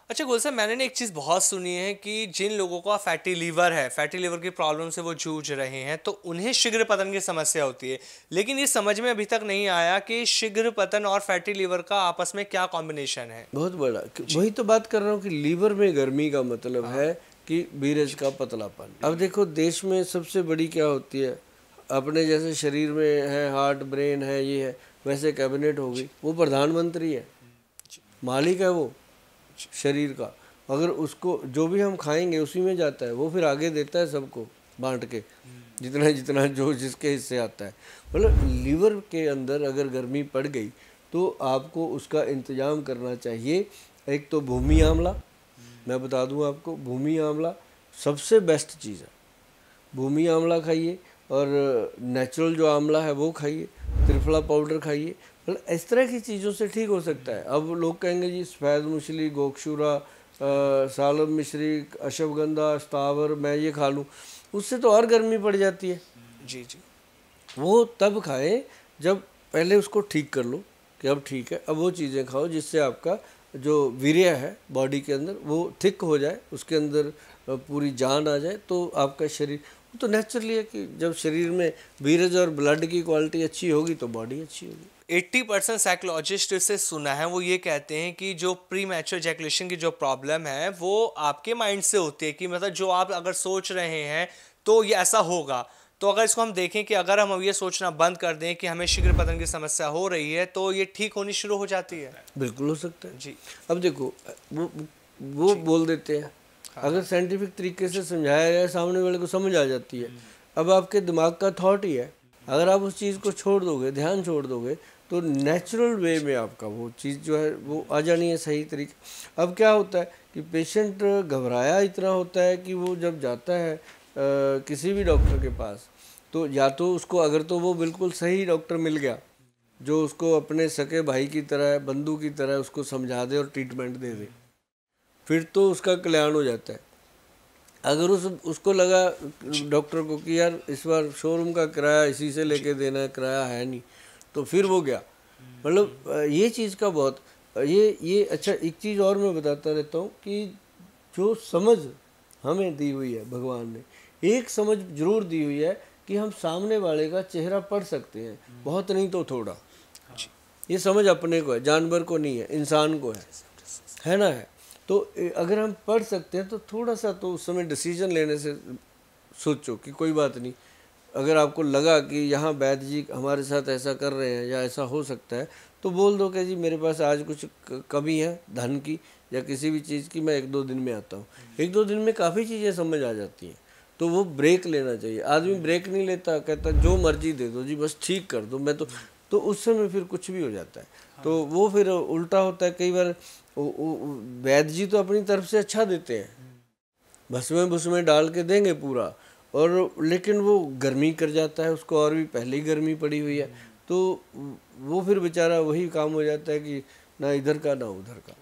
अच्छा गुलशन, मैंने ना एक चीज़ बहुत सुनी है कि जिन लोगों का फैटी लीवर है, फैटी लीवर की प्रॉब्लम से वो जूझ रहे हैं, तो उन्हें शीघ्र पतन की समस्या होती है। लेकिन ये समझ में अभी तक नहीं आया कि शीघ्र पतन और फैटी लीवर का आपस में क्या कॉम्बिनेशन है। बहुत बड़ा जी। वही तो बात कर रहा हूँ कि लीवर में गर्मी का मतलब हाँ। है कि बीरज का पतलापन। अब देखो देश में सबसे बड़ी क्या होती है, अपने जैसे शरीर में है हार्ट ब्रेन है ये है, वैसे कैबिनेट हो गई, वो प्रधानमंत्री है, जी। मालिक है वो शरीर का। अगर उसको जो भी हम खाएंगे उसी में जाता है, वो फिर आगे देता है सबको बांट के, जितना जितना जो जिसके हिस्से आता है। मतलब लीवर के अंदर अगर गर्मी पड़ गई तो आपको उसका इंतजाम करना चाहिए। एक तो भूमि आंवला, मैं बता दूं आपको, भूमि आंवला सबसे बेस्ट चीज़ है। भूमि आंवला खाइए और नेचुरल जो आंवला है वो खाइए, त्रिफला पाउडर खाइए। मतलब इस तरह की चीज़ों से ठीक हो सकता है। अब लोग कहेंगे जी सफ़ेद मूसली, गोक्षूरा, सालम मिश्री, अश्वगंधा, स्थावर मैं ये खा लूँ, उससे तो और गर्मी पड़ जाती है। जी जी। वो तब खाएं जब पहले उसको ठीक कर लो कि अब ठीक है, अब वो चीज़ें खाओ जिससे आपका जो वीर्य है बॉडी के अंदर वो थिक हो जाए, उसके अंदर पूरी जान आ जाए, तो आपका शरीर तो नेचुरली है कि जब शरीर में वीर्य और ब्लड की क्वालिटी अच्छी होगी तो बॉडी अच्छी होगी। 80% साइकोलॉजिस्ट से सुना है वो ये कहते हैं कि जो प्री मैच्योर एजैकुलेशन की जो प्रॉब्लम है वो आपके माइंड से होती है, कि मतलब जो आप अगर सोच रहे हैं तो ये ऐसा होगा। तो अगर इसको हम देखें कि अगर हम अब ये सोचना बंद कर दें कि हमें शीघ्र पतन की समस्या हो रही है, तो ये ठीक होनी शुरू हो जाती है। बिल्कुल हो सकता है। जी। अब देखो वो जी। बोल देते हैं, हाँ अगर हाँ। साइंटिफिक तरीके से समझाया जाए सामने वाले को समझ आ जाती है। अब आपके दिमाग का थॉट ही है, अगर आप उस चीज़ को छोड़ दोगे, ध्यान छोड़ दोगे, तो नेचुरल वे में आपका वो चीज़ जो है वो आ जानी है सही तरीके। अब क्या होता है कि पेशेंट घबराया इतना होता है कि वो जब जाता है किसी भी डॉक्टर के पास, तो या तो उसको अगर तो वो बिल्कुल सही डॉक्टर मिल गया जो उसको अपने सके भाई की तरह, बंधु की तरह उसको समझा दे और ट्रीटमेंट दे दे, फिर तो उसका कल्याण हो जाता है। अगर उसको लगा जी डॉक्टर को कि यार इस बार शोरूम का किराया इसी से जी। लेके देना है, किराया है नहीं, तो फिर वो गया। मतलब ये चीज़ का बहुत ये अच्छा एक चीज़ और मैं बताता रहता हूँ कि जो समझ हमें दी हुई है भगवान ने, एक समझ जरूर दी हुई है कि हम सामने वाले का चेहरा पढ़ सकते हैं, बहुत नहीं तो थोड़ा। जी। ये समझ अपने को है, जानवर को नहीं है, इंसान को है ना है। तो अगर हम पढ़ सकते हैं तो थोड़ा सा तो उस समय डिसीजन लेने से सोचो कि कोई बात नहीं, अगर आपको लगा कि यहाँ वैद्य जी हमारे साथ ऐसा कर रहे हैं या ऐसा हो सकता है, तो बोल दो कि जी मेरे पास आज कुछ कमी है धन की या किसी भी चीज़ की, मैं 1-2 दिन में आता हूँ। 1-2 दिन में काफ़ी चीज़ें समझ आ जाती हैं। तो वो ब्रेक लेना चाहिए। आदमी ब्रेक नहीं लेता, कहता जो मर्जी दे दो जी, बस ठीक कर दो, मैं तो उस समय फिर कुछ भी हो जाता है। तो वो फिर उल्टा होता है कई बार। वैद्य जी तो अपनी तरफ से अच्छा देते हैं, भस्में भुस्में डाल के देंगे पूरा, और लेकिन वो गर्मी कर जाता है उसको, और भी पहले ही गर्मी पड़ी हुई है, तो वो फिर बेचारा वही काम हो जाता है कि ना इधर का ना उधर का।